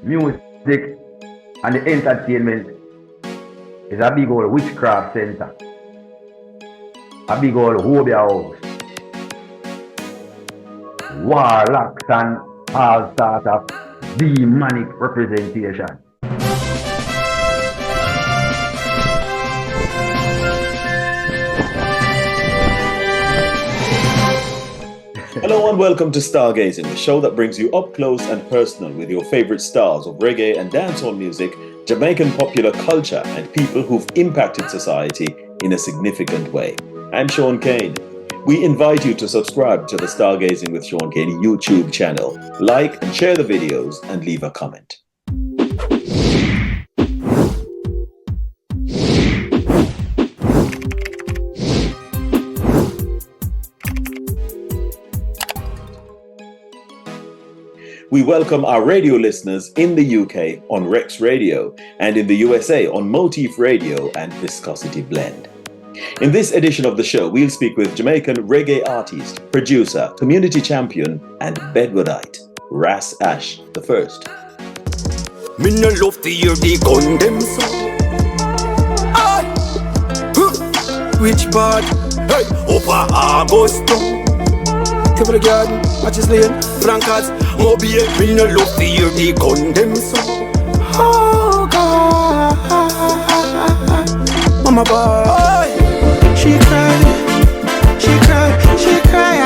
music and the entertainment is a big old witchcraft center. A big old hobia house. Warlocks and all sorts of demonic representation. Hello and welcome to Stargazing, the show that brings you up close and personal with your favorite stars of reggae and dancehall music, Jamaican popular culture, and people who've impacted society in a significant way. I'm Shaun Cain. We invite you to subscribe to the Stargazing with Shaun Cain YouTube channel, like and share the videos, and leave a comment. We welcome our radio listeners in the UK on Rex Radio and in the USA on Motif Radio and Viscosity Blend. In this edition of the show, we'll speak with Jamaican reggae artist, producer, community champion, and Bedwardite, Ras Ash the First. Me no love to hear the condemn song. Which part? Hey, over Augusto. Cover the garden, matches lane, Francas, Mobile. Me no love to hear the condemn song. Oh God, Mama boy, she cried, she cried, she cried.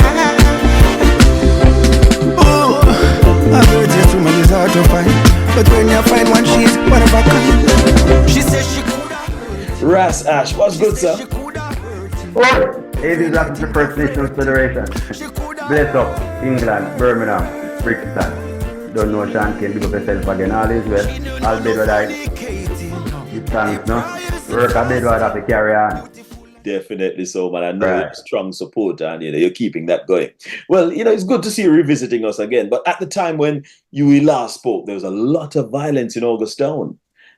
Oh, I heard you too many is hard to find, but when you find one, she's one of a kind. She says she coulda. Ras Ash, what's good, sir? Oh, ladies of the First Nations Federation. Bless up, England, Birmingham, Brixton. Don't know Shaun Cain, big up yourself again. All is well. All Bedwardite. You thanks, no? Work a Bedward have to carry on. Definitely so, man. I know you're strong support and you're keeping that going. Well, it's good to see you revisiting us again. But at the time when we last spoke, there was a lot of violence in Augustown.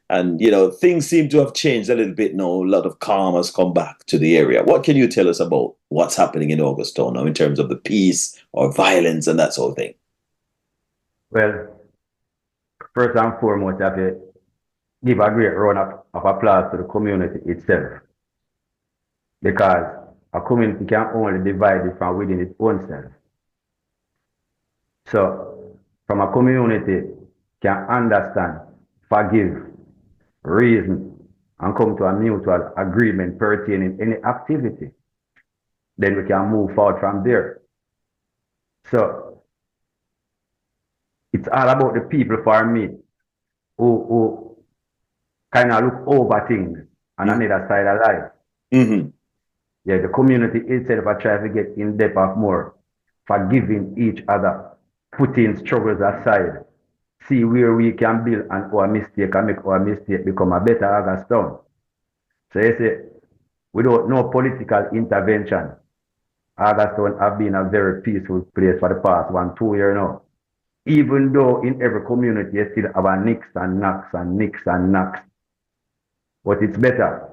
And, things seem to have changed a little bit now. A lot of calm has come back to the area. What can you tell us about what's happening in Augustown now in terms of the peace or violence and that sort of thing? Well, first and foremost, I have to give a great round of applause to the community itself. Because a community can only divide it from within its own self. So, from a community can understand, forgive, reason, and come to a mutual agreement pertaining any activity, then we can move forward from there. So, it's all about the people for me who kind of look over things on another side of life. Mm-hmm. Yeah, the community itself are trying to get in depth of more, forgiving each other, putting struggles aside, see where we can build on our mistake and make our mistake become a better Augustown. So you say, without no political intervention, Augustown have been a very peaceful place for the past 1-2 years now. Even though in every community you still have a nicks and knocks and nicks and knocks. But it's better,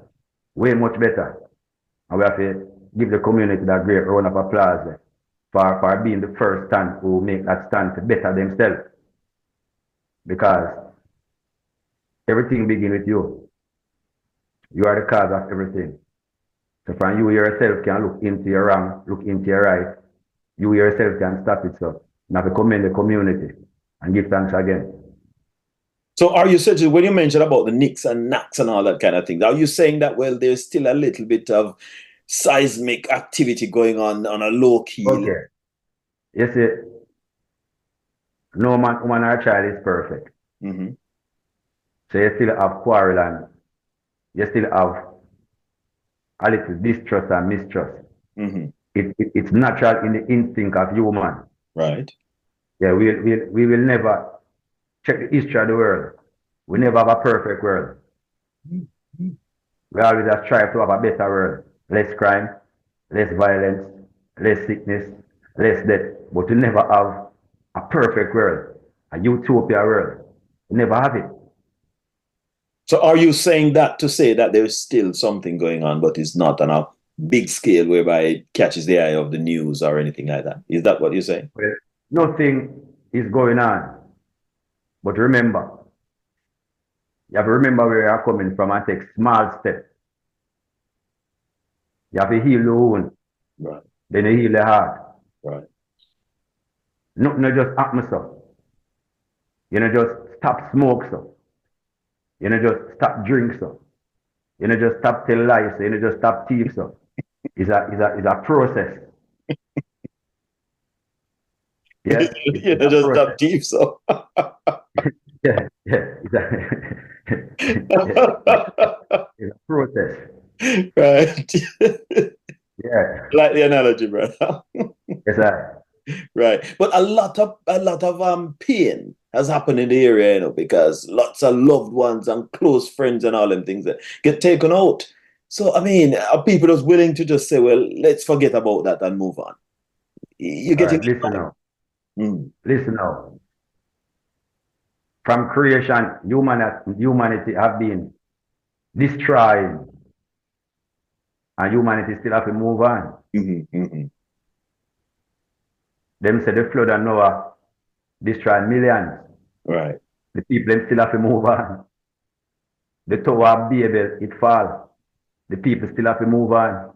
way much better. And we have to give the community that great round of applause for being the first stand who make that stand to better themselves. Because everything begins with you. You are the cause of everything. So from you yourself can look into your wrong, look into your right. You yourself can stop it. So now to commend the community and give thanks again. So are you saying, when you mentioned about the nicks and knacks and all that kind of thing, are you saying that, well, there's still a little bit of seismic activity going on a low key? Okay. You see, no man, woman, or child is perfect. Mm-hmm. So you still have quarrel and you still have a little distrust and mistrust. Mm-hmm. It's natural in the instinct of human. Right. Yeah, we will never check the history of the world. We never have a perfect world. Mm-hmm. We always have strive to have a better world. Less crime, less violence, less sickness, less death. But we never have a perfect world, a utopia world. We never have it. So are you saying that to say that there's still something going on, but it's not on a big scale whereby it catches the eye of the news or anything like that? Is that what you're saying? Well, nothing is going on. But remember, You have to remember where you're coming from and take small steps. You have to heal the wound. Right. Then you heal the heart. Right. Nothing just happen so. You know, just stop smoke so. You know, just stop drink so. You know, just stop tell lies so. You know, just stop thief so. It's a process. Yeah, You it's know, a just process. stop deep, so. Yeah, it's a process. Right. Yeah, Like the analogy, brother. it's a Right. But a lot of pain has happened in the area, you know, because lots of loved ones and close friends and all them things that get taken out. So I mean, are people just willing to just say, well, let's forget about that and move on? You're all getting right. Listen now. Mm. Listen now. From creation, humanity have been destroyed, and humanity still have to move on. Them say the flood and Noah destroyed millions. Right. The people them still have to move on. The Tower of Babel, it fall. The people still have to move on.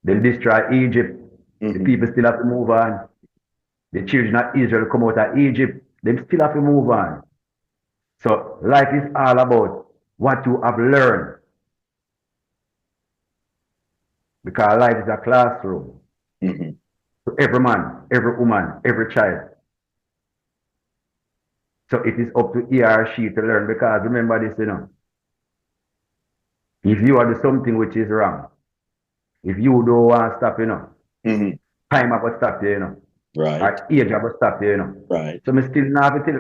Them destroy Egypt. The people still have to move on. The children of Israel come out of Egypt. Them still have to move on. So life is all about what you have learned. Because life is a classroom. To every man, every woman, every child. So it is up to he or she to learn. Because remember this, you know. If you are doing something which is wrong, if you don't want to stop, you know, time I will stop you, you know. Right. Or age I will stop you, you know. Right. So me still not have to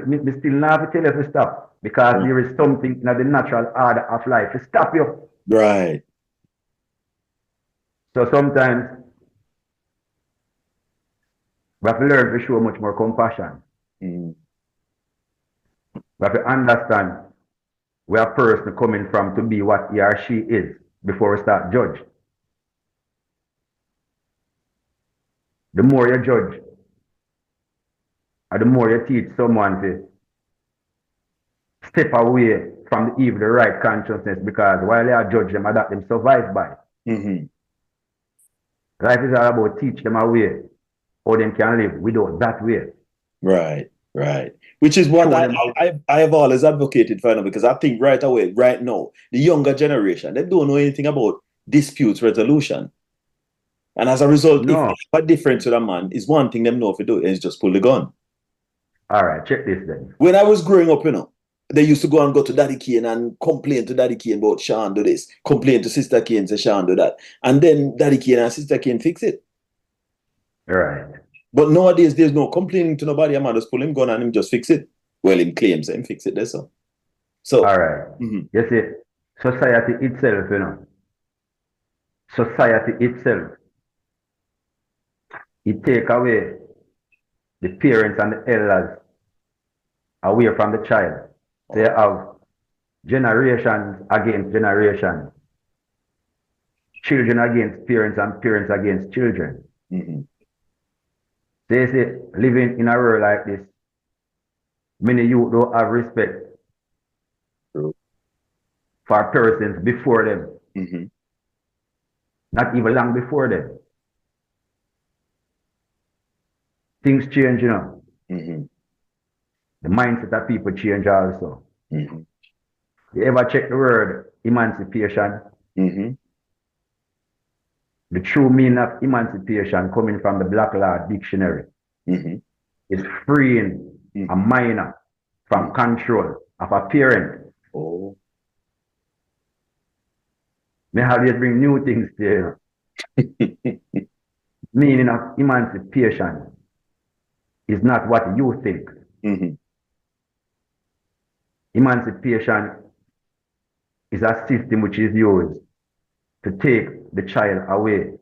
tell you to stop. Because there is something in the natural order of life to stop you. Right. So sometimes we have to learn to show much more compassion. We have to understand where a person coming from to be what he or she is before we start judge. The more you judge, and the more you teach someone to step away from the evil, the right consciousness, because while they are judge them, that them survive by. Life is all about teach them a way how them can live without that way. Right. Right. Which is what I have always advocated for now, because I think right away, right now, the younger generation, they don't know anything about disputes resolution. And as a result, if they have a difference with a man, is one thing them know if you do is just pull the gun. All right, check this then. When I was growing up, you know, they used to go to Daddy Cain and complain to Daddy Cain about Shaun do this, complain to Sister Cain, say Shaun do that. And then Daddy Cain and Sister Cain fix it. Right. But nowadays, there's no complaining to nobody. A man just pull him gun and him just fix it. Well, him claims him fix it, that's all. So, all right. You see, society itself, you know, society itself, it take away the parents and the elders away from the child. They have generations against generations, children against parents and parents against children. They say living in a world like this, many youth don't have respect for persons before them. Not even long before them. Things change, you know. The mindset of people change also. You ever check the word emancipation? The true meaning of emancipation coming from the Black Law Dictionary is freeing a minor from control of a parent. May always bring new things to you. Meaning of emancipation is not what you think. Emancipation is a system which is used to take the child away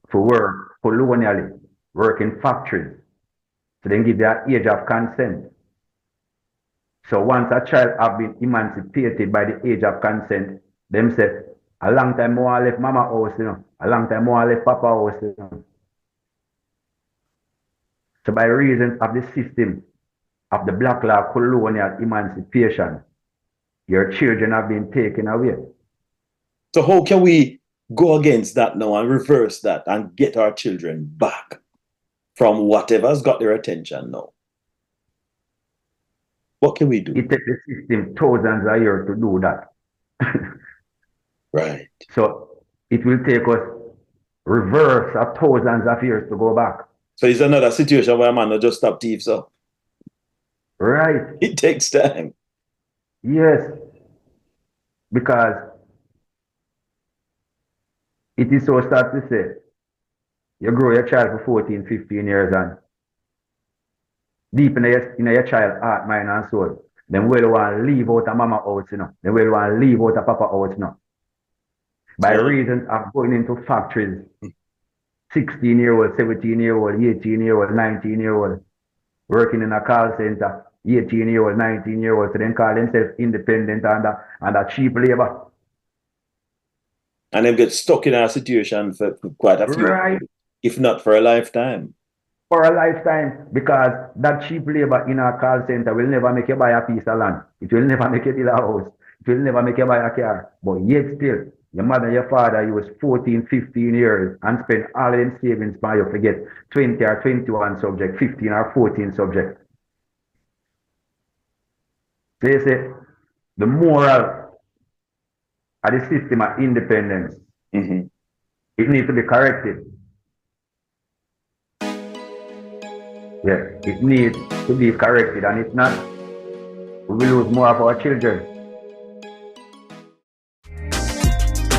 for work colonially, work in factories. So then give their age of consent. So once a child have been emancipated by the age of consent, them say, a long time more left mama house, you know. A long time more left papa house, you know. So by reason of the system of the Black Law colonial emancipation, your children have been taken away. So how can we go against that now and reverse that and get our children back from whatever's got their attention now? What can we do? It takes the system thousands of years to do that. Right. So it will take us reverse of thousands of years to go back. So it's another situation where a man will just stop thieves up. Right. It takes time. Yes. Because it is so sad to say, you grow your child for 14, 15 years and deep in your child heart, mind and soul, then will want to leave out a mama house, you know. They will want to leave out a papa house, you know. By reason of going into factories, 16-year-old, 17-year-old, 18-year-old, 19-year-old, working in a call center, 18-year-old, 19-year-old, so they call themselves independent and a cheap labor. And they get stuck in a situation for quite a few, right, if not for a lifetime. For a lifetime, because that cheap labor in a call center will never make you buy a piece of land. It will never make you build a house. It will never make you buy a car. But yet still, your mother and your father use 14, 15 years and spend all them savings by you forget 20 or 21 subject, 15 or 14 subject. They say the moral of the system of independence, it needs to be corrected. Yeah, it needs to be corrected, and if not, we will lose more of our children.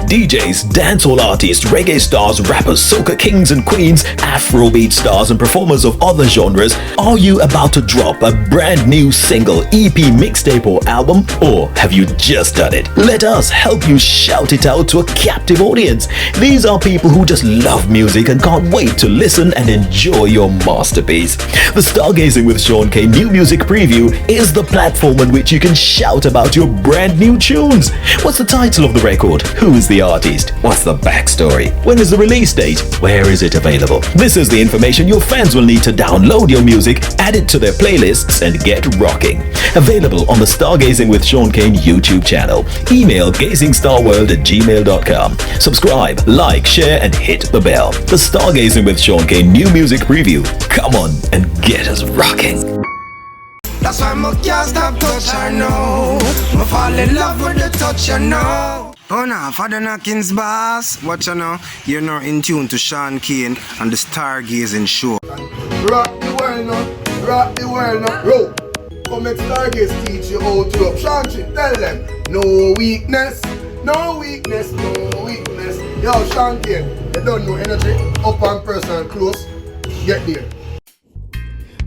DJs, dancehall artists, reggae stars, rappers, soca kings and queens, Afrobeat stars and performers of other genres, are you about to drop a brand new single, EP, mixtape or album? Or have you just done it? Let us help you shout it out to a captive audience. These are people who just love music and can't wait to listen and enjoy your masterpiece. The Stargazing with Shaun Cain New Music Preview is the platform on which you can shout about your brand new tunes. What's the title of the record? Who is the artist? What's the backstory? When is the release date? Where is it available? This is the information your fans will need to download your music, add it to their playlists and get rocking. Available on the Stargazing with Shaun Cain YouTube channel. Email gazingstarworld@gmail.com. Subscribe, like, share and hit the bell. The Stargazing with Shaun Cain New Music Preview. Come on and get us rocking. That's why I can't stop touch her now. I fall in love with the touch her now. Oh no, Father Knockins boss. Watch you now. You're now in tune to Shaun Cain and the Stargazing Show. Rock the world now. Rock the world now. Roll. Come make Stargaze teach you how to up. Shaun Cain, tell them. No weakness. No weakness. No weakness. Yo, Shaun Cain, you don't know energy. Up and personal close. Get there.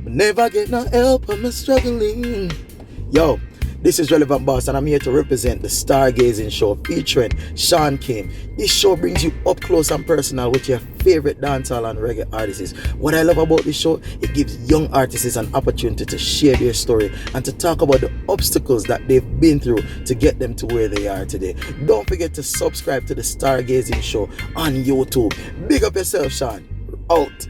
Never get no help when I'm struggling. Yo, this is Relevant Boss and I'm here to represent the Stargazing Show featuring Shaun Cain. This show brings you up close and personal with your favorite dancehall and reggae artists. What I love about this show, it gives young artists an opportunity to share their story and to talk about the obstacles that they've been through to get them to where they are today. Don't forget to subscribe to the Stargazing Show on YouTube. Big up yourself, Shaun. Out.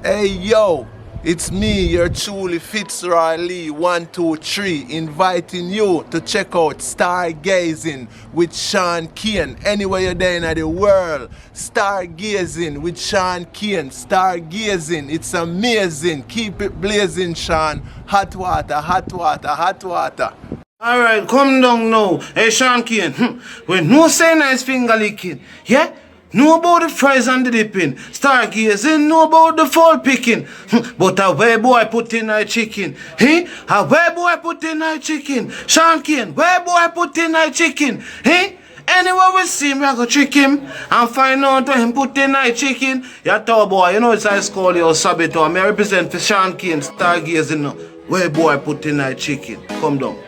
Hey yo, it's me, your truly Fitzroy Lee 123, inviting you to check out Stargazing with Shaun Cain. Anywhere you're there in the world, Stargazing with Shaun Cain. Stargazing, it's amazing. Keep it blazing, Shaun. Hot water, hot water, hot water. Alright, come down now. Hey, Shaun Cain, when no say nice finger licking, yeah? Know about the fries and the dipping. Stargazing, know about the fall picking. But a where boy put in a chicken. Hey? A where boy put in a chicken. Shaun Cain, where boy put in a chicken. Hey? Anywhere we see him, I go trick him and find out where him put in a chicken. Yeah, tall boy, you know it's a school or Sabito. I represent for Shaun Cain, Stargazing. Where boy put in a chicken. Come down.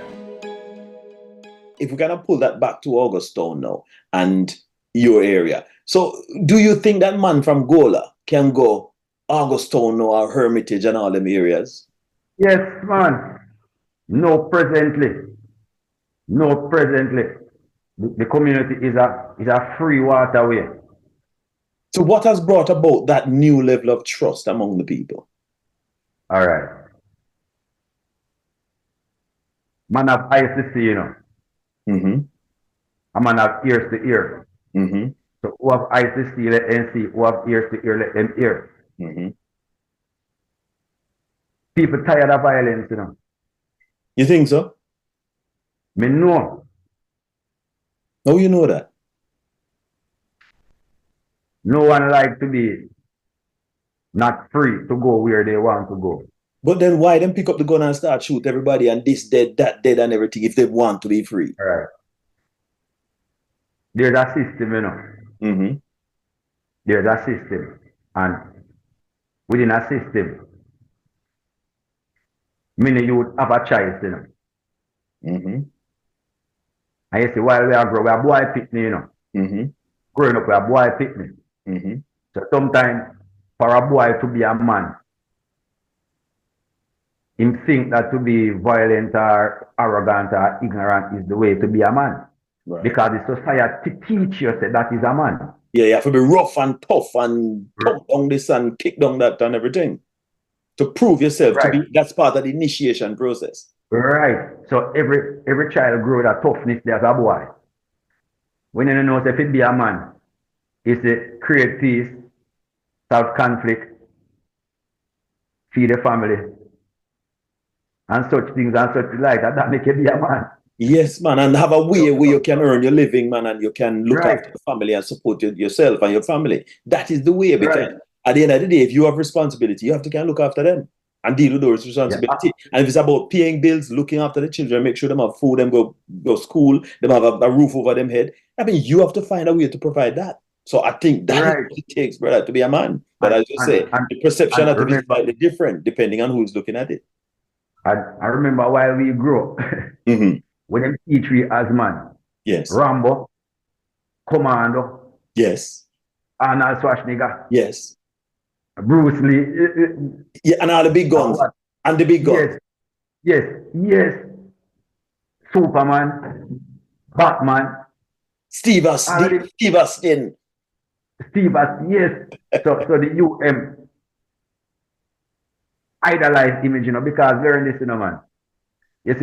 If we're going to pull that back to Augustown now and your area. So, do you think that man from Gola can go Augustown or Hermitage and all them areas? Yes, man. No, presently. No, presently. The community is a free waterway. So, what has brought about that new level of trust among the people? All right. Man of eyes to see, you know. Mm-hmm. A man have ears to ear. Mm-hmm. So who have eyes to see, let them see. Who have ears to ear, let them hear. Mm-hmm. People tired of violence, you know. You think so? Me know. No, you know that. No one like to be not free to go where they want to go. But then why them pick up the gun and start shoot everybody and this dead, that dead and everything if they want to be free? All right. There's a system, you know. Mm-hmm. There's a system. And within a system, many youth have a choice, you know. Mm-hmm. And you see, while we are growing, we are boy picnic, you know. Mm-hmm. Growing up, we are boy picnic. Mm-hmm. So sometimes, for a boy to be a man, him think that to be violent or arrogant or ignorant is the way to be a man. Right. Because the society teach you that is a man. Yeah, you have to be rough and tough and pump down this and kick down that and everything. To prove yourself, Right. to be that's part of the initiation process. Right. So every child grow with a toughness there as a boy. When you know if it be a man, it's to create peace, solve conflict, feed the family, and such things and such like that. That make you be a man. Yes, man, and have a way where you can earn your living, man, and you can look Right. after your family and support yourself and your family. That is the way, because Right. at the end of the day, if you have responsibility, you have to kind of look after them and deal with those responsibility. And if it's about paying bills, looking after the children, make sure them have food, them go school, them have a roof over them head. I mean, you have to find a way to provide that. So I think that is what it takes, brother, to be a man. But as you say, the perception of it is slightly different depending on who's looking at it. I remember while we grew up, Mm-hmm. when them teach we as man, Yes. Rambo, Commando, Yes. Arnold Schwarzenegger, Yes. Bruce Lee. Yeah, and all the big guns. And the big guns. Yes. Superman, Batman, Steve Austin. Steve Austin, yes. So the idolize image, you know, because learn this, you know, man. You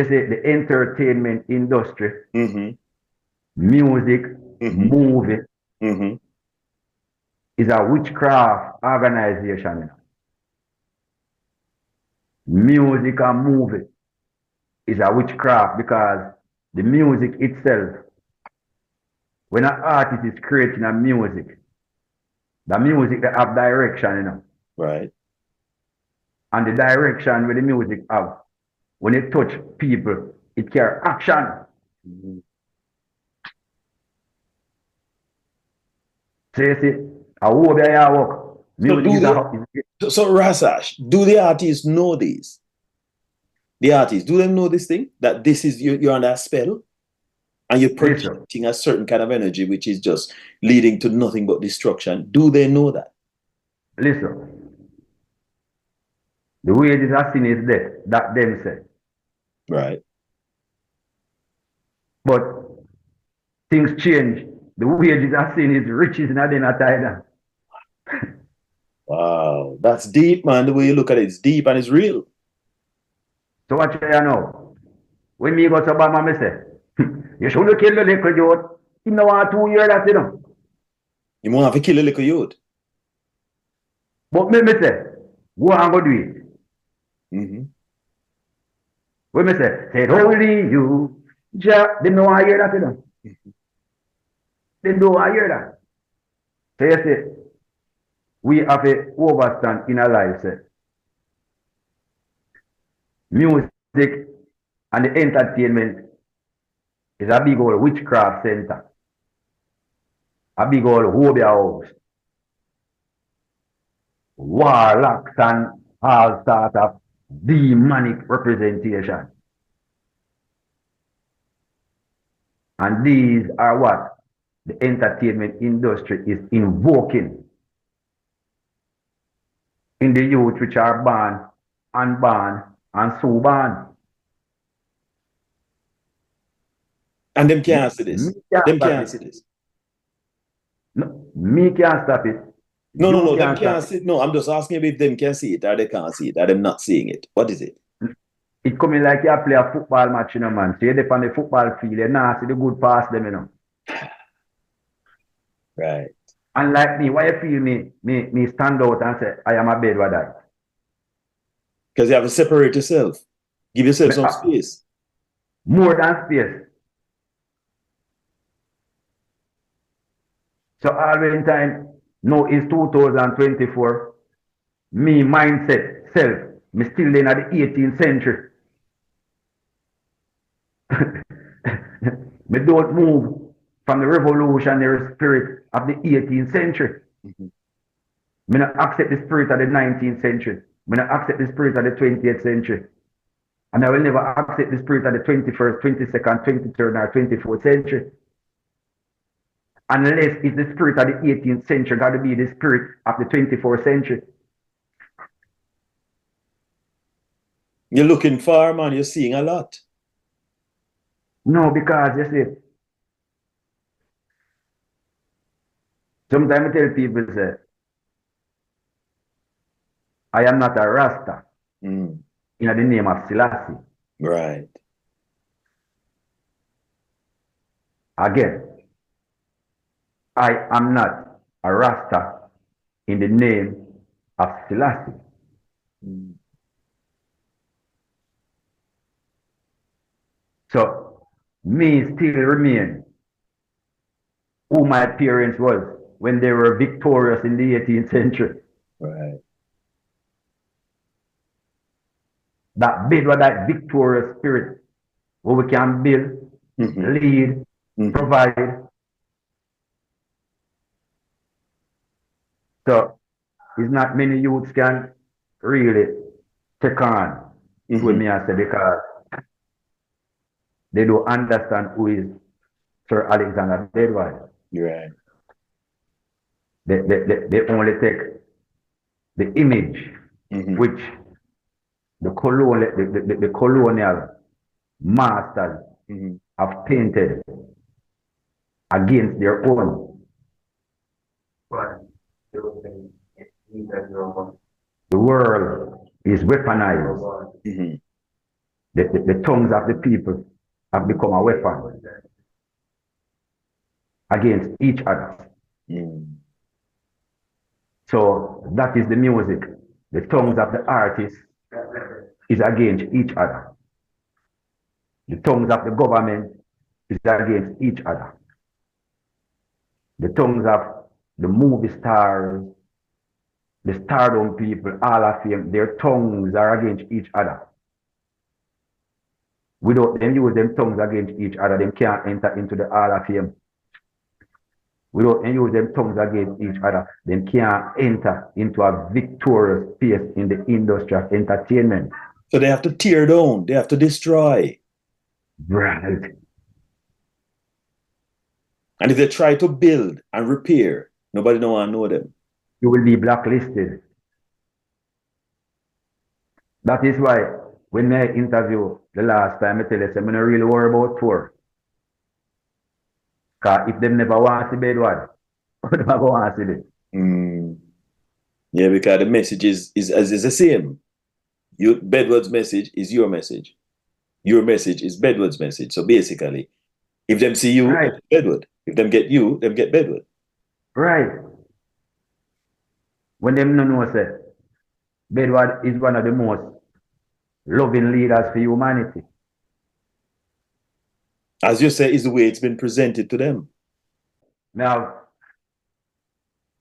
see, the entertainment industry, Mm-hmm. music, Mm-hmm. movie, Mm-hmm. is a witchcraft organization, you know. Music and movie is a witchcraft because the music itself, when an artist is creating a music, the music they have direction, you know. Right. And the direction where the music have, when it touch people, it carry action. Mm-hmm. So you see, I hope I work. Music So Ras Ash, do the artists know this? The artists, do they know this thing? That this is, you're under a spell? And you're projecting a certain kind of energy which is just leading to nothing but destruction. Do they know that? Listen. The wages of sin is death, that them say. Right. But things change. The wages of sin is riches in a dinner time. Wow, that's deep, man. The way you look at it, it's deep and it's real. So what you know? When me go to Obama, me say, you shouldn't kill the little youth. He don't want 2 years that, you know. You won't have to kill a little youth. But me say, go and go do it. Mm-hmm. When me say only you, they don't want to hear that, you know. They don't want to hear that. So you say, we have a overstand in our life, say. Music and the entertainment is a big old witchcraft center. A big old hobby house. Warlocks and all sorts of demonic representation. And these are what the entertainment industry is invoking in the youth which are born, unborn, and so born. And them can't see this. Them can't see this. No, me can't stop it. No, them can't see it. No, I'm just asking if them can see it or they can't see it or them not seeing it. What is it? It coming like you play a football match, you know, man. So you're there on the football field, you nah see the good pass them, you know. Right. And like me, why you feel me stand out and say, I am a Bedwardite? Because you have to separate yourself. Give yourself some space. More than space. So all the time, now it's 2024, me mindset, self, me still in the 18th century. Me don't move from the revolutionary spirit of the 18th century. Me not accept the spirit of the 19th century. Me not accept the spirit of the 20th century. And I will never accept the spirit of the 21st, 22nd, 23rd, or 24th century. Unless it's the spirit of the 18th century, got to be the spirit of the 24th century. You're looking far, man. You're seeing a lot. No, because you see, sometimes I tell people, say, I am not a Rasta in the name of Selassie. Right. Again, I am not a Rasta in the name of Selassie. So, me still remain who my parents was when they were victorious in the 18th century. Right. That Bedwardite victorious spirit where we can build, lead, provide. So it's not many youths can really take on with me, I say, because they don't understand who is Sir Alexander Bedward. Right. They only take the image which the colonial masters have painted against their own. The world is weaponized. The tongues of the people have become a weapon against each other. So that is the music. The tongues of the artists is against each other. The tongues of the government is against each other. The tongues of the movie stars, the stardom people, all of them, their tongues are against each other. Without them use them tongues against each other, they can't enter into the Hall of Fame. Without them use them tongues against each other, they can't enter into a victorious space in the industry of entertainment. So they have to tear down, they have to destroy. Right. And if they try to build and repair, nobody don't want to know them. You will be blacklisted. That is why when I interview the last time, I tell you, I'm not really worry about tour. Because if they never want to see Bedward, they never want to see it. Yeah, because the message is the same. Bedward's message is your message. Your message is Bedward's message. So basically, if them see you, right. Bedward. If them get you, them get Bedward. Right. When them no know, say, Bedward is one of the most loving leaders for humanity. As you say, is the way it's been presented to them. Now,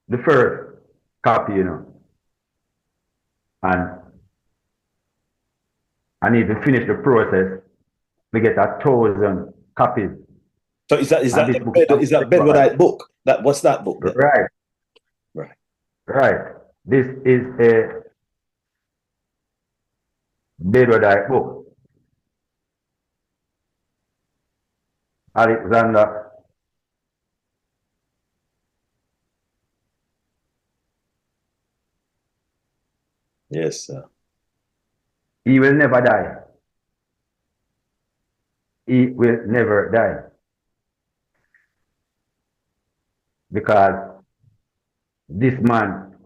the first copy, you know, and I need to finish the process. We get 1,000 copies. So is that Bedwardite book? What's that book then? Right. Right. Right. This is a Bedwardite book. Alexander Yes, sir. He will never die. He will never die. Because this man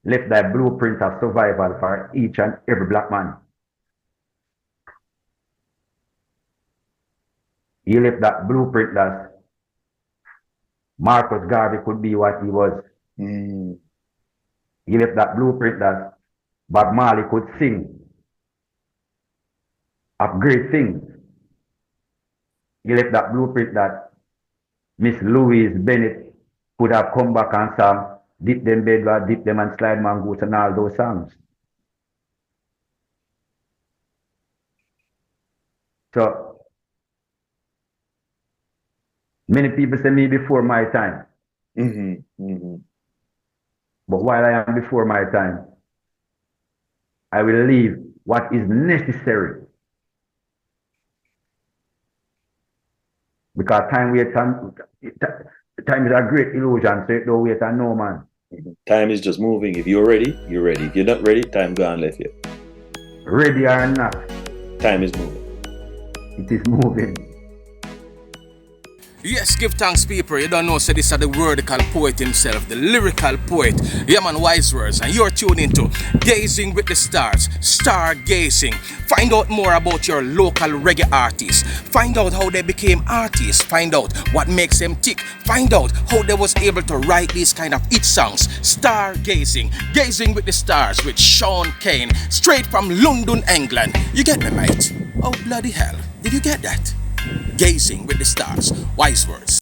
left that blueprint of survival for each and every black man. He left that blueprint that Marcus Garvey could be what he was. Mm. He left that blueprint that Bob Marley could sing of great things. He left that blueprint that Miss Louise Bennett could have come back and sang Dip Them Bedward, Dip Them and Slide Mongoose and all those songs. So, many people say me before my time. But while I am before my time, I will leave what is necessary. Because time is a great illusion, so it don't wait on no man. Time is just moving. If you're ready, you're ready. If you're not ready, time gone left you. Ready or not, time is moving. It is moving. Yes, give thanks, people. You don't know, so this is the wordical poet himself, the lyrical poet, Yaman Wise Words, and you're tuned into Gazing with the Stars, Stargazing. Find out more about your local reggae artists. Find out how they became artists. Find out what makes them tick. Find out how they was able to write these kind of hit songs. Stargazing, Gazing with the Stars with Shaun Cain, straight from London, England. You get me, mate? Oh, bloody hell. Did you get that? Gazing with the Stars, Wise Words.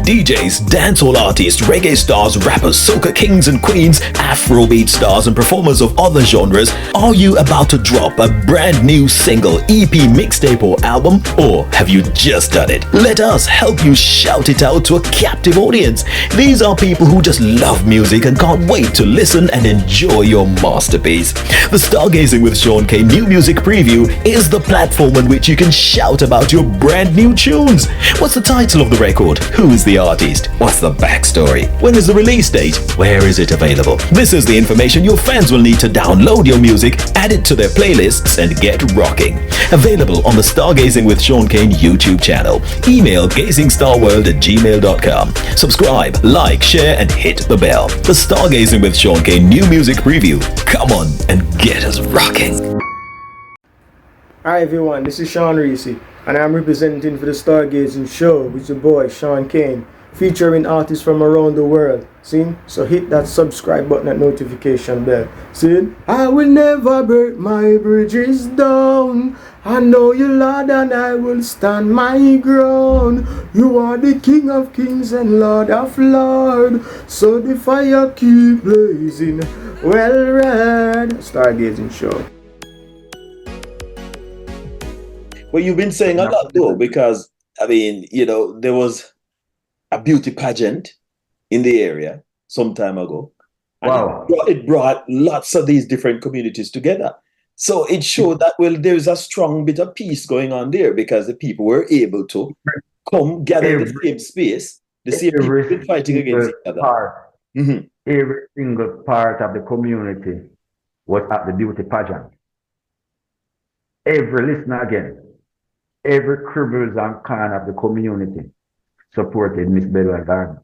DJs, dancehall artists, reggae stars, rappers, soca kings and queens, Afrobeat stars and performers of other genres, are you about to drop a brand new single, EP, mixtape or album? Or have you just done it? Let us help you shout it out to a captive audience. These are people who just love music and can't wait to listen and enjoy your masterpiece. The Stargazing with Shaun Cain New Music Preview is the platform on which you can shout about your brand new tunes. What's the title of the record? Who is the artist? What's the backstory? When is the release date? Where is it available? This is the information your fans will need to download your music, add it to their playlists, and get rocking. Available on the Stargazing with Shaun Cain YouTube channel. Email gazingstarworld@gmail.com. Subscribe, like, share, and hit the bell. The Stargazing with Shaun Cain New Music Preview. Come on and get us rocking. Hi everyone, this is Sean Reese, and I'm representing for the Stargazing Show with your boy Shaun Cain, featuring artists from around the world. See? So hit that subscribe button and notification bell. See? I will never break my bridges down. I know you, Lord, and I will stand my ground. You are the King of Kings and Lord of Lords. So the fire keep blazing. Well read. Stargazing Show. Well, you've been saying a lot though, because I mean, you know, there was a beauty pageant in the area some time ago. Wow. It brought lots of these different communities together. So it showed that, well, there's a strong bit of peace going on there, because the people were able to come gather in the same space, the same people fighting against each other. Every single part of the community was at the beauty pageant. Every listener again. Every cribbles and corner of the community supported Miss Bedward Garden.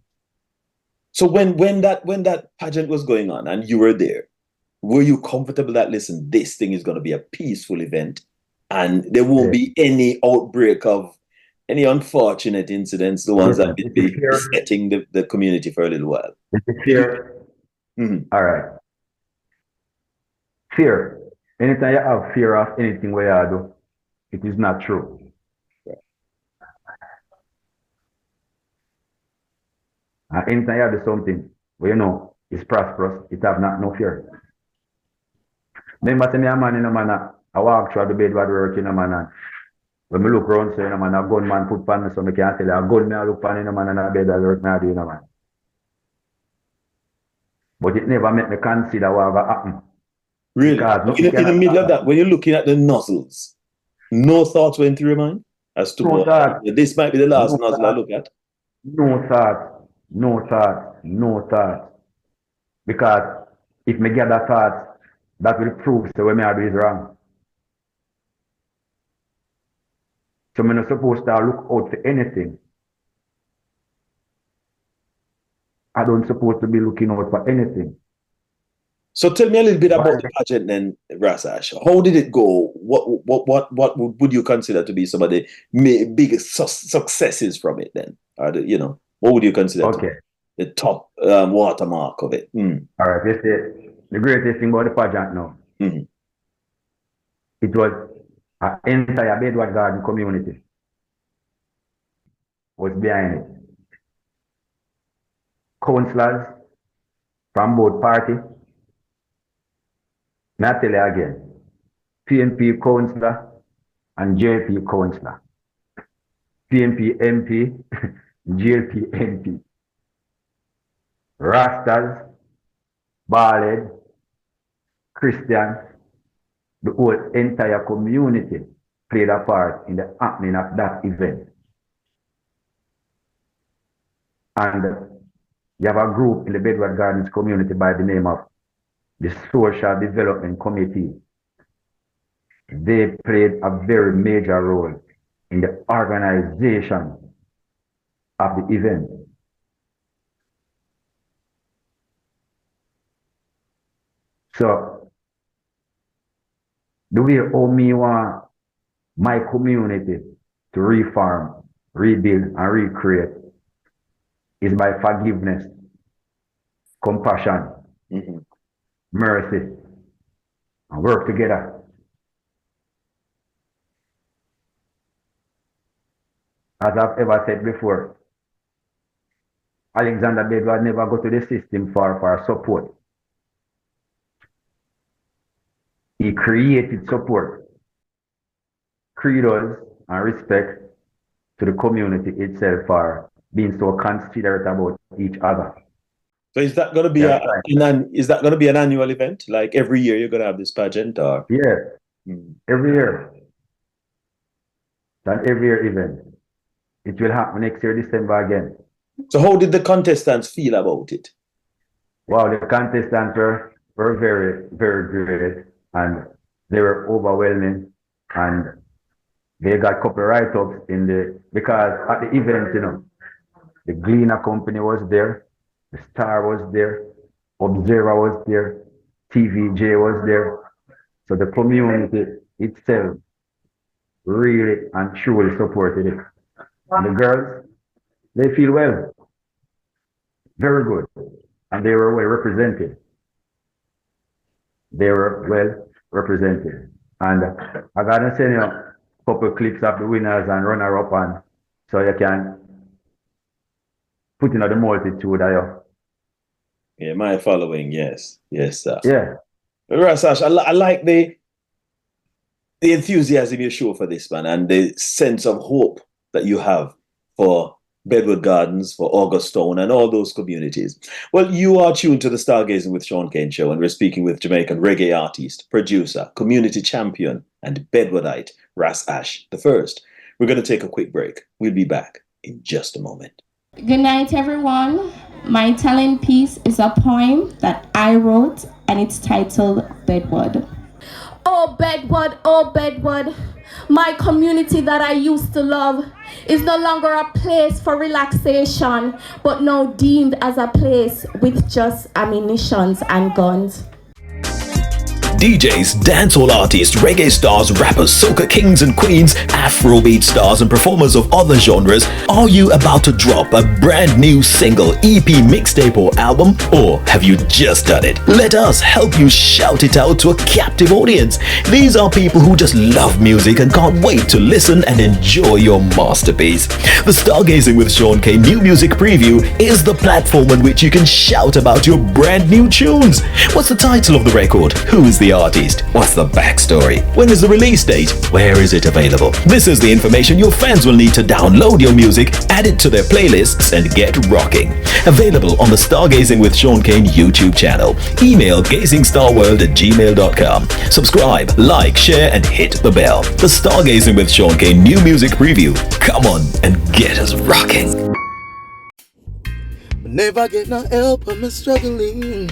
So when that pageant was going on and you were there, were you comfortable that, listen, this thing is going to be a peaceful event and there won't be any outbreak of any unfortunate incidents, the ones that would be besetting the community for a little while? Fear. All right. Fear. Anytime you have fear of anything where you do, it is not true. And anytime you do something where you know it's prosperous, it have no fear. Remember, me a man in a man, I walk through the Bedward work in a man. When me look around, so in a man, a gunman put on me, so me can't tell you, a gun me I look on in a man and a Bedward work me I do in a man. But it never make me consider what will happen. Really? In the middle of that, when you're looking at the nozzles, no thoughts went through your mind as to what this might be the last nozzle I look at? No thought. Because if me get that thought, that will prove the way me I do is wrong. So I'm not supposed to look out for anything. I don't supposed to be looking out for anything. So tell me a little bit about the pageant then, Ras Ash. How did it go? What would you consider to be some of the biggest successes from it then? Or what would you consider to be the top watermark of it? All right, you see, the greatest thing about the pageant now, it was an entire Bedward garden community was behind it. Councillors from both parties. Now I tell you again, PNP councillor and JP councillor. PNP MP, JP MP. Rastas, Ballad, Christians, the whole entire community played a part in the happening of that event. And you have a group in the Bedward Gardens community by the name of the Social Development Committee. They played a very major role in the organization of the event. So, the way how me want my community to reform, rebuild, and recreate is by forgiveness, compassion, mercy, and work together. As I've ever said before, Alexander Bedward never go to the system for support. He created support, credos, and respect to the community itself for being so considerate about each other. So is that going to be an annual event? Like every year you're going to have this pageant, or? Yeah, every year. It's an every year event. It will happen next year, December again. So how did the contestants feel about it? Wow, the contestants were very, very great, and they were overwhelming, and they got a couple of write-ups because at the event, the Gleaner Company was there, the Star was there, Observer was there, TVJ was there. So the community itself really and truly supported it. And the girls, they feel well, very good, and they were well represented. They were well represented. And I gotta send you a couple of clips of the winners and runner-up, and so you can put in the multitude of you. Yeah, my following, yes, sir. Yeah. Ras Ash, I like the enthusiasm you show for this, man, and the sense of hope that you have for Bedward Gardens, for Augusttown, and all those communities. Well, you are tuned to the Stargazing with Shaun Cain Show, and we're speaking with Jamaican reggae artist, producer, community champion, and Bedwardite, Ras Ash the First. We're going to take a quick break. We'll be back in just a moment. Good night, everyone. My talent piece is a poem that I wrote, and it's titled Bedward. Oh Bedward, my community that I used to love is no longer a place for relaxation, but now deemed as a place with just ammunitions and guns. DJs, dancehall artists, reggae stars, rappers, soca kings and queens, Afrobeat stars and performers of other genres, are you about to drop a brand new single, EP, mixtape or album? Or have you just done it? Let us help you shout it out to a captive audience. These are people who just love music and can't wait to listen and enjoy your masterpiece. The Stargazing with Shaun Cain New Music Preview is the platform on which you can shout about your brand new tunes. What's the title of the record? Who is the artist? What's the backstory? When is the release date? Where is it available? This is the information your fans will need to download your music, add it to their playlists, and get rocking. Available on the Stargazing with Shaun Cain YouTube channel. Email gazingstarworld@gmail.com. Subscribe, like, share, and hit the bell. The Stargazing with Shaun Cain New Music Preview. Come on and get us rocking. Never get no help when I'm struggling.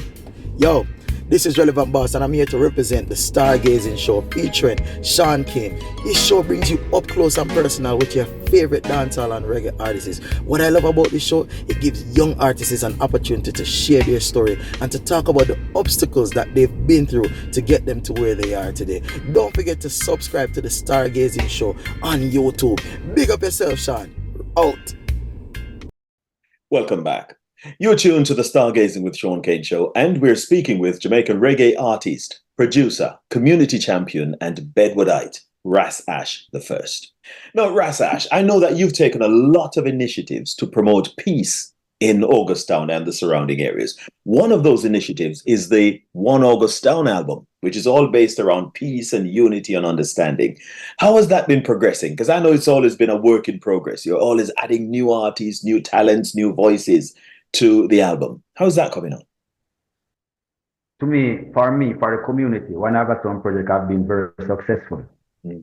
Yo, this is Relevant Boss, and I'm here to represent the Stargazing Show featuring Shaun Cain. This show brings you up close and personal with your favorite dancehall and reggae artists. What I love about this show, it gives young artists an opportunity to share their story and to talk about the obstacles that they've been through to get them to where they are today. Don't forget to subscribe to the Stargazing Show on YouTube. Big up yourself, Shaun. Out. Welcome back. You're tuned to the Stargazing with Shaun Cain Show, and we're speaking with Jamaican reggae artist, producer, community champion, and Bedwardite, Ras Ash the First. Now, Ras Ash, I know that you've taken a lot of initiatives to promote peace in Augustown and the surrounding areas. One of those initiatives is the One Augustown album, which is all based around peace and unity and understanding. How has that been progressing? Because I know it's always been a work in progress. You're always adding new artists, new talents, new voices to the album. How's that coming on? For the community, One Augustown project have been very successful. And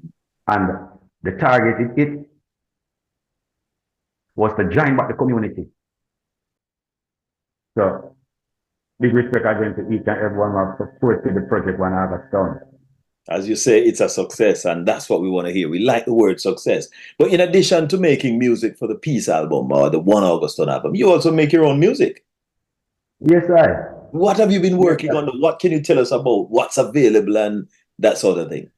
the target it was to join back the community. So, big respect again to each and everyone who have supported the project One Augustown. As you say, it's a success, and that's what we want to hear. We like the word success. But in addition to making music for the Peace album or the One Augustown album, you also make your own music. Yes, I. What have you been working on? What can you tell us about what's available and that sort of thing?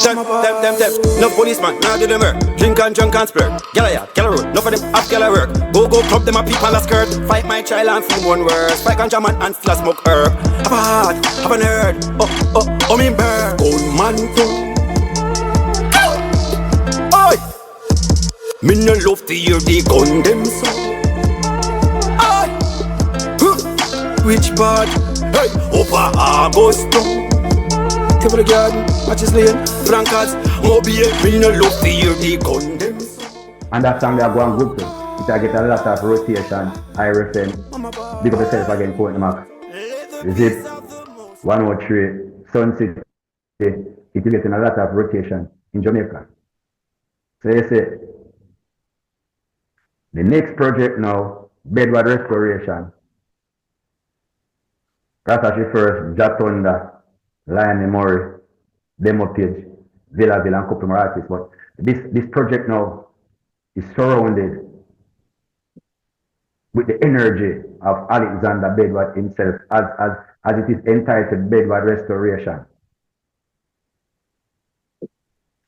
Them. No policeman, now do them work. Drink and drunk and splurt. Gala road. No for them half gala work. Go club them a peep on the skirt. Fight my child and feel one worse. Fight and jam and flash smoke herb. Have a heart, have a nerd. Oh, me bird. Old man too. Oi! Me no love to hear the gun them so. Oi! Which part? Hey, over Augusto. Tip of the garden, matches laying, Francards, mobile, me no love to hear the gun them. And that song they are going good to. It will get a lot of rotation, I reckon. Big up yourself again, Courtney Mac. Zip, 103, Sun City. It is getting a lot of rotation in Jamaica. So you see, the next project now, Bedward Restoration. Ras Ash first, Jatonda, Lion Murray, Demo Page, Villa and couple more artists. But this project now is surrounded with the energy of Alexander Bedward himself, as it is entitled Bedward Restoration.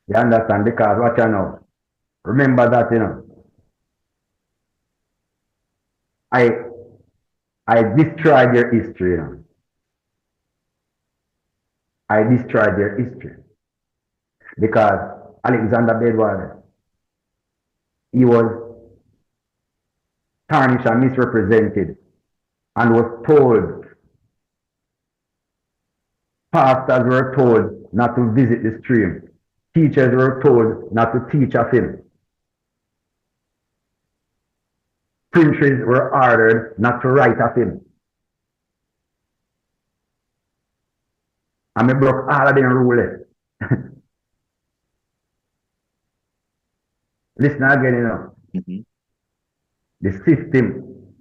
You understand? Because watch out now. Remember that, you know. I destroyed your history, you know. I destroyed their history because Alexander Bedward, he was tarnished and misrepresented and was told, pastors were told not to visit the stream, teachers were told not to teach of him, princes were ordered not to write of him. And I broke all of them rules. Listen again, you know. The system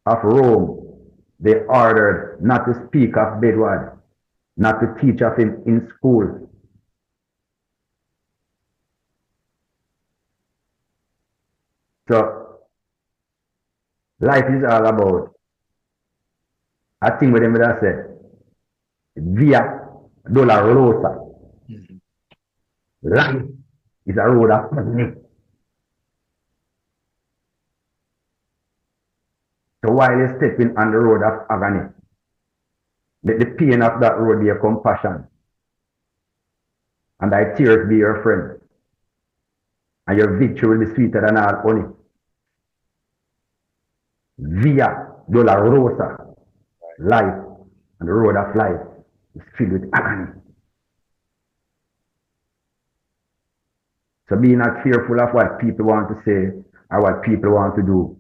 of Rome, they ordered not to speak of Bedward, not to teach of him in school. So, life is all about, I think what them would have said, Via Dolorosa. Life is a road of agony. So while you're stepping on the road of agony, let the pain of that road be your compassion, and thy tears be your friend, and your victory will be sweeter than all honey. Via Dolorosa, life and the road of life is filled with agony. So be not fearful of what people want to say or what people want to do.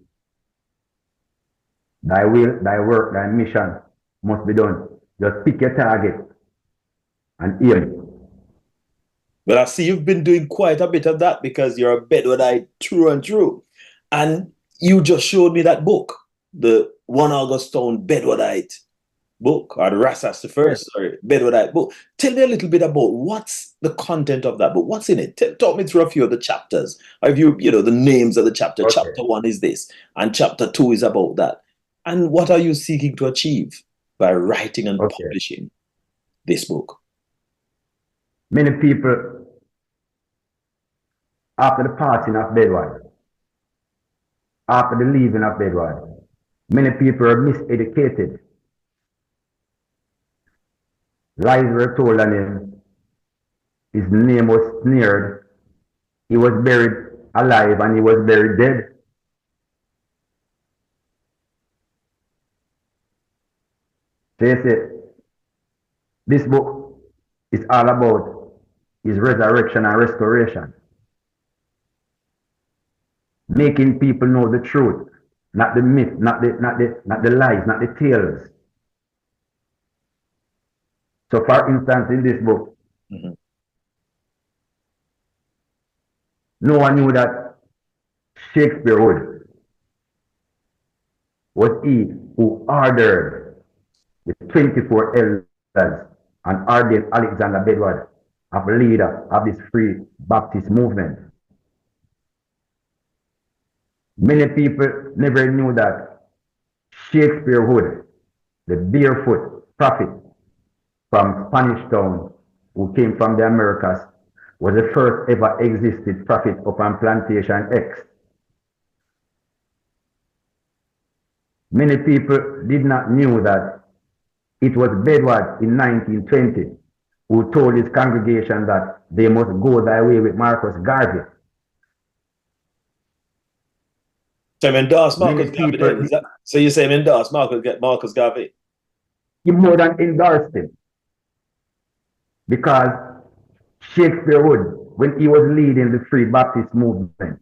Thy will, thy work, thy mission must be done. Just pick your target and aim. But I see you've been doing quite a bit of that because you're a Bedwardite through and through. And you just showed me that book. the 1 Augustine Bedwardite book, or the Ras Ash the first, sorry, Bedwardite book. Tell me a little bit about what's the content of that book. What's in it? Talk me through a few of the chapters. Have you know, the names of the chapter. Okay. Chapter 1 is this, and chapter 2 is about that. And what are you seeking to achieve by writing and publishing this book? Many people, after the passing of Bedward, after the leaving of Bedward, many people are miseducated. Lies were told on him. His name was sneered. He was buried alive and he was buried dead. So you see, this book is all about his resurrection and restoration. Making people know the truth, not the myth, not the lies, not the tales. So for instance, in this book, no one knew that Shakespeare was he who ordered the 24 elders and ordained Alexander Bedward as leader of this free Baptist movement. Many people never knew that Shakespeare Hood, the barefoot prophet from Spanish Town, who came from the Americas, was the first ever existed prophet upon Plantation X. Many people did not know that it was Bedward in 1920 who told his congregation that they must go their way with Marcus Garvey. So you endorse Marcus Garvey then? So you say endorse Marcus Garvey? He more than endorsed him. Because Shakespeare Wood, when he was leading the Free Baptist movement,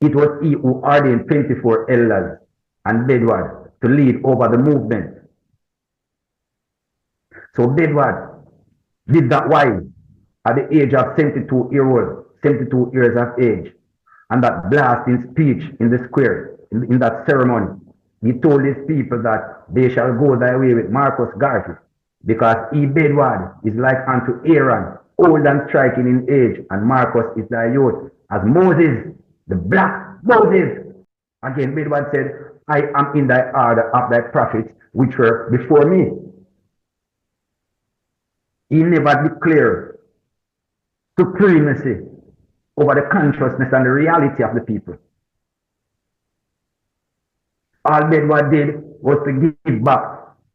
it was he who ordained 24 elders and Bedward to lead over the movement. So Bedward did that wise at the age of 72 years of age, and that blasting speech in the square, in that ceremony, he told his people that they shall go their way with Marcus Garvey, because he, Bedward, is like unto Aaron, old and striking in age, and Marcus is thy youth, as Moses, the black Moses. Again, Bedward said, I am in thy order of thy prophets, which were before me. He never declared supremacy over the consciousness and the reality of the people. All Bedward did was to give back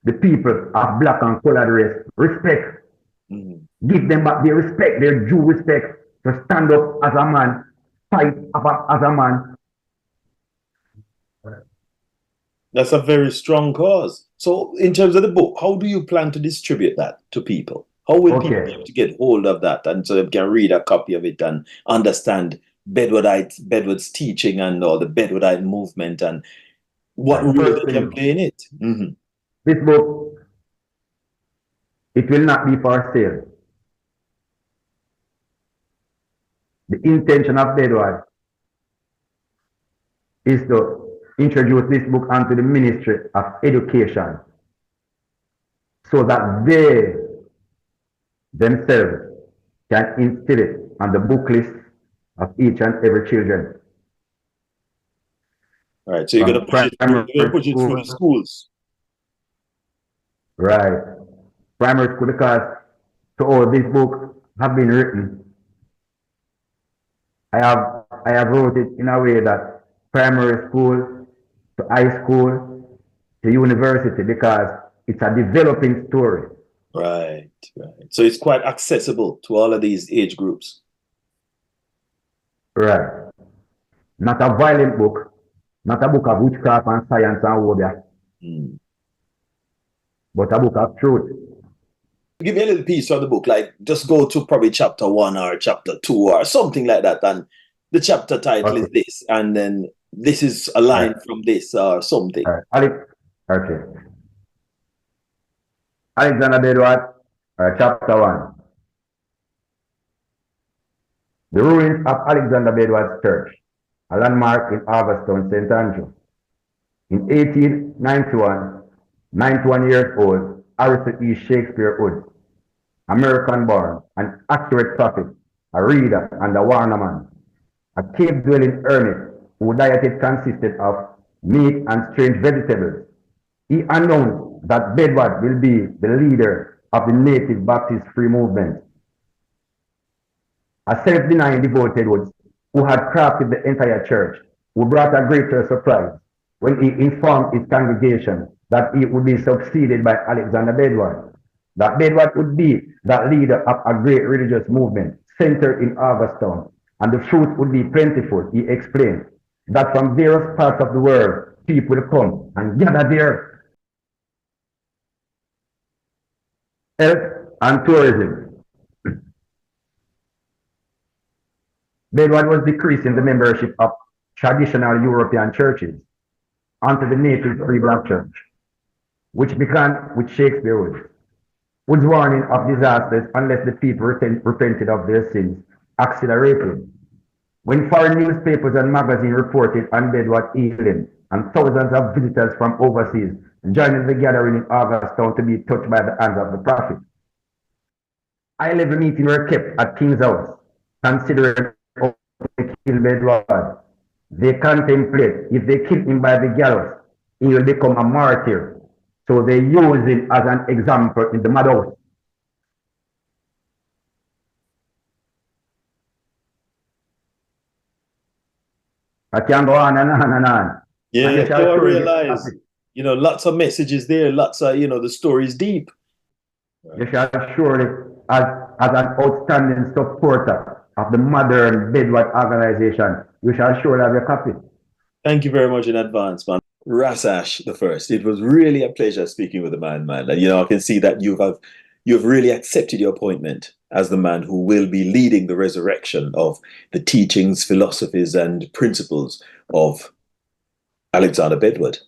the people of black and colored race respect. Give them back their respect, their due respect, to stand up as a man, fight as a man. That's a very strong cause. So in terms of the book, how do you plan to distribute that to people? How will people be able to get hold of that and so they can read a copy of it and understand Bedward's teaching and or the Bedwardite movement and what role they can play in it? This book, it will not be for sale. The intention of Bedward is to introduce this book onto the Ministry of Education so that they themselves can instill it on the book list of each and every children. All right, so you're going to push it through the schools. Right. Primary school, because to all these books have been written, I have wrote it in a way that primary school to high school to university, because it's a developing story. Right. So it's quite accessible to all of these age groups. Right. Not a violent book, not a book of witchcraft and science and warrior, but a book of truth. Give me a little piece of the book, like just go to probably chapter 1 or chapter 2 or something like that, and the chapter title is this, and then this is a line from this or something. Alexander Bedward, chapter 1. The ruins of Alexander Bedward's church, a landmark in Harvestone, St. Andrew. In 1891, 91 years old, Arthur E. Shakespeare Wood, American-born, an accurate prophet, a reader and a warner man, a cave-dwelling hermit whose diet consisted of meat and strange vegetables. He announced that Bedward will be the leader of the native Baptist free movement. A self-denying devoted Woods who had crafted the entire church, who brought a greater surprise when he informed his congregation that he would be succeeded by Alexander Bedward, that Bedward would be the leader of a great religious movement centered in Augustown, and the fruit would be plentiful. He explained that from various parts of the world, people will come and gather there. Health and tourism. Bedward was decreasing the membership of traditional European churches onto the native free black church, which began with Shakespeare Wood's warning of disasters unless the people repented of their sins accelerated. When foreign newspapers and magazines reported on Bedward healing and thousands of visitors from overseas joining the gathering in Augustown to be touched by the hands of the prophet. High-level meetings were kept at King's House, considering how to kill Bedward. They contemplate if they kill him by the gallows, he will become a martyr. So they use him as an example in the madhouse. I can go on and on and on. Yeah, I realize, lots of messages there, lots of, the story is deep. You shall surely, as an outstanding supporter of the modern Bedward organization, you shall surely have a copy. Thank you very much in advance, man. Ras Ash the first. It was really a pleasure speaking with the man. And, I can see that you've really accepted your appointment as the man who will be leading the resurrection of the teachings, philosophies, and principles of Alexander Bedward.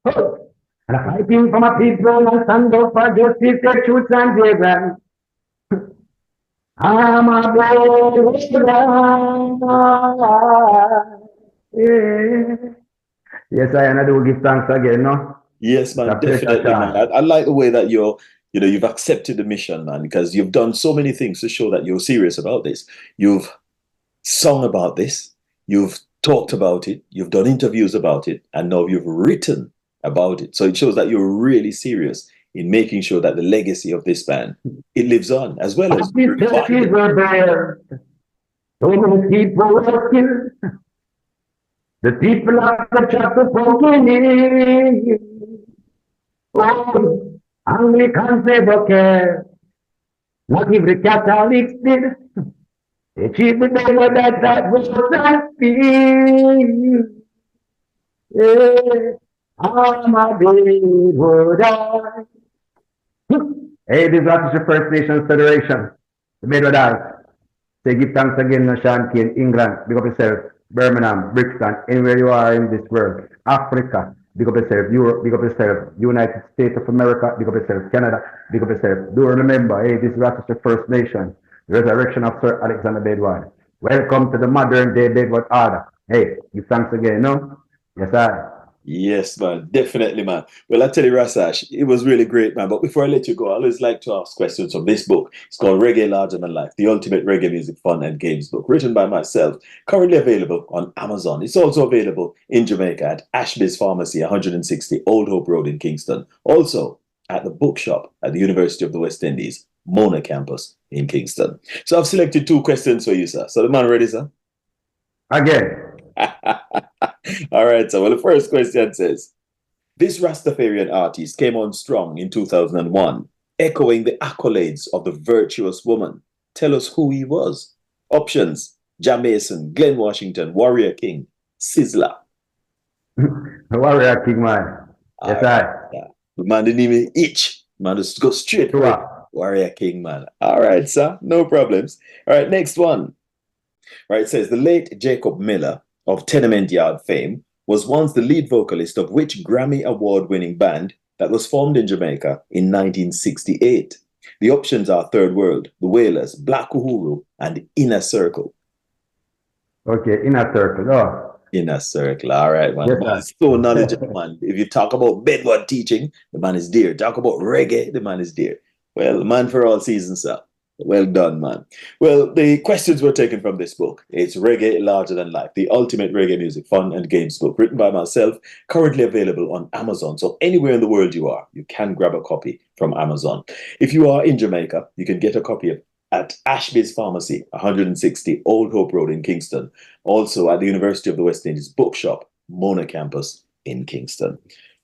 Oh, and I'm fighting for my people and stand up for justice, the truth, and the grand. I'm a brave. Yes, I do give thanks again, no? Yes, man, definitely, man. I like the way that you've accepted the mission, man, because you've done so many things to show that you're serious about this. You've sung about this, you've talked about it, you've done interviews about it, and now you've written about it. So it shows that you're really serious in making sure that the legacy of this band, it lives on, as well as so many people were killed. The people of the chapter proclaiming, oh, Anglicans never care. Not even the Catholics did. They treat the devil that was not feel. Yeah, I'm a Bedwardite. Hey, this is the First Nations Federation, the Bedwardite. Say give thanks again to Shaun Cain, England, big up yourself. Birmingham, Brixton, anywhere you are in this world, Africa, big up yourself, Europe, big up yourself, United States of America, big up yourself, Canada, big up yourself. Do remember, hey, this is Rochester First Nation, the resurrection of Sir Alexander Bedward. Welcome to the modern day Bedward order. Hey, give thanks again, no? Yes, I. Yes, man, definitely, man. Well, I tell you, Ras Ash, it was really great, man. But before I let you go, I always like to ask questions from this book. It's called Reggae Larger Than Life, the ultimate reggae music fun and games book, written by myself, currently available on Amazon. It's also available in Jamaica at Ashby's Pharmacy, 160 Old Hope Road in Kingston. Also at the bookshop at the University of the West Indies, Mona campus in Kingston. So I've selected 2 questions for you, sir. So the man ready, sir? Again. All right, so well, the first question says, this Rastafarian artist came on strong in 2001, echoing the accolades of the virtuous woman. Tell us who he was. Options: Jam Mason, Glenn Washington, Warrior King, Sizzler. Warrior King, man. Yes, yeah. The man didn't even itch. Man, just go straight to it. Warrior King, man. All right, sir, no problems. All right, next one. All right, it says, the late Jacob Miller of Tenement Yard fame was once the lead vocalist of which Grammy Award-winning band that was formed in Jamaica in 1968? The options are Third World, The Wailers, Black Uhuru, and Inner Circle. Okay, Inner Circle. Oh, Inner circle. All right, man. Yes, The man sir. is so knowledgeable, man. If you talk about Bedward teaching, the man is there. Talk about reggae, the man is there. Well, man for all seasons, sir. Well done, man. Well, the questions were taken from this book. It's Reggae Larger Than Life, the ultimate reggae music fun and games book, written by myself, currently available on Amazon. So anywhere in the world you are, you can grab a copy from Amazon. If you are in Jamaica, you can get a copy at Ashby's Pharmacy, 160 Old Hope Road in Kingston. Also at the University of the West Indies Bookshop, Mona Campus in Kingston.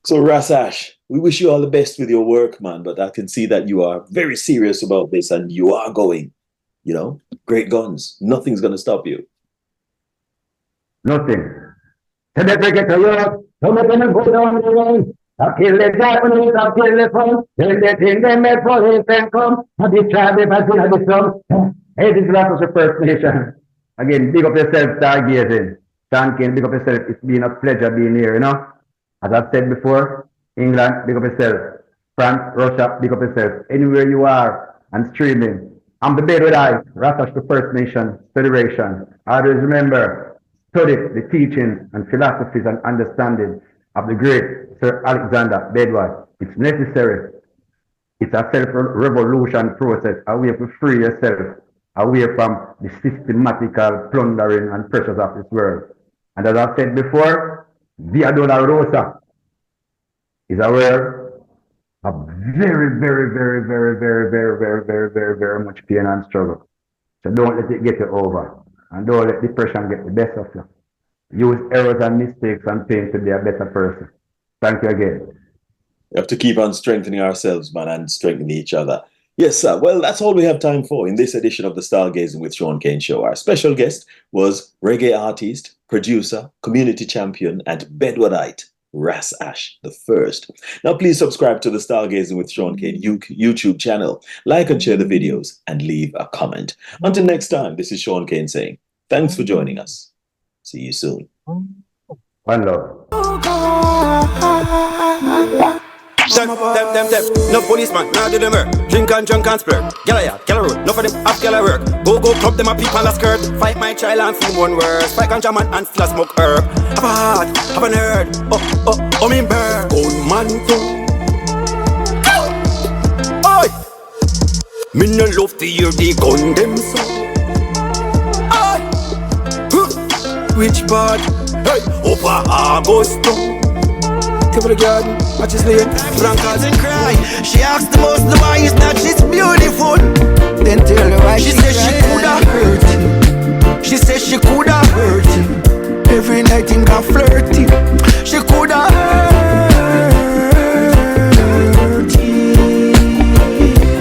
So Ras Ash, we wish you all the best with your work, man, but I can see that you are very serious about this and you are going, you know, great guns. Nothing's going to stop you. Nothing. So let me get to you. So let me go down the line. I kill the Japanese, I kill the fun. Then they think they make police and come. I be trying to imagine I be some. Hey, this is Ras Ash First Nation. Again, big up yourself, stargazing. Shaun Cain, big up yourself. It's been a pleasure being here, you know. As I've said before, England, big up yourself. France, Russia, big up yourself. Anywhere you are and streaming. I'm the Bedwardite, Ras Ash the First Nation Federation. Always remember, study the teachings and philosophies and understanding of the great Sir Alexander Bedward. It's necessary. It's a self-revolution process, a way to free yourself away from the systematical plundering and pressures of this world. And as I've said before, Via Dolorosa is aware of very, very, very, very, very, very, very, very, very, very much pain and struggle. So don't let it get you over. And don't let depression get the best of you. Use errors and mistakes and pain to be a better person. Thank you again. We have to keep on strengthening ourselves, man, and strengthening each other. Yes, sir. Well, that's all we have time for in this edition of the Stargazing with Shaun Cain Show. Our special guest was reggae artist, producer, community champion, and Bedwardite, Ras Ash the First. Now, please subscribe to the Stargazing with Shaun Cain YouTube channel. Like and share the videos and leave a comment. Until next time, this is Shaun Cain saying, thanks for joining us. See you soon. One love. Them. No policeman, now do them work. Drink and drunk and splurge. Gala road. No for them half gala work. Go club them a peep on the skirt. Fight my child and feel one word. Spike and jam and still a smoke herb. Have a heart, have a nerd. Oh, me bird. Old man too. Oi! Me no love to hear the gun them so. Oi! Which part? Hey, over Augusto. To the garden, watch his lane. Frank and cry. She asked the most the why is that she's beautiful. Then tell her why she says she coulda hurt him. She says she coulda hurt him. Every night in got flirty. She coulda hurt him.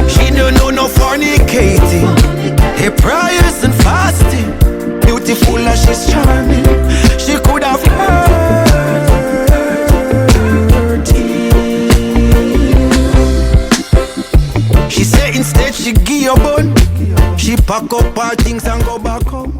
She don't know no fornicating. Her prayers and fasting. Beautiful as she's charming. She coulda hurt. She say instead she give your bun. She pack up her things and go back home.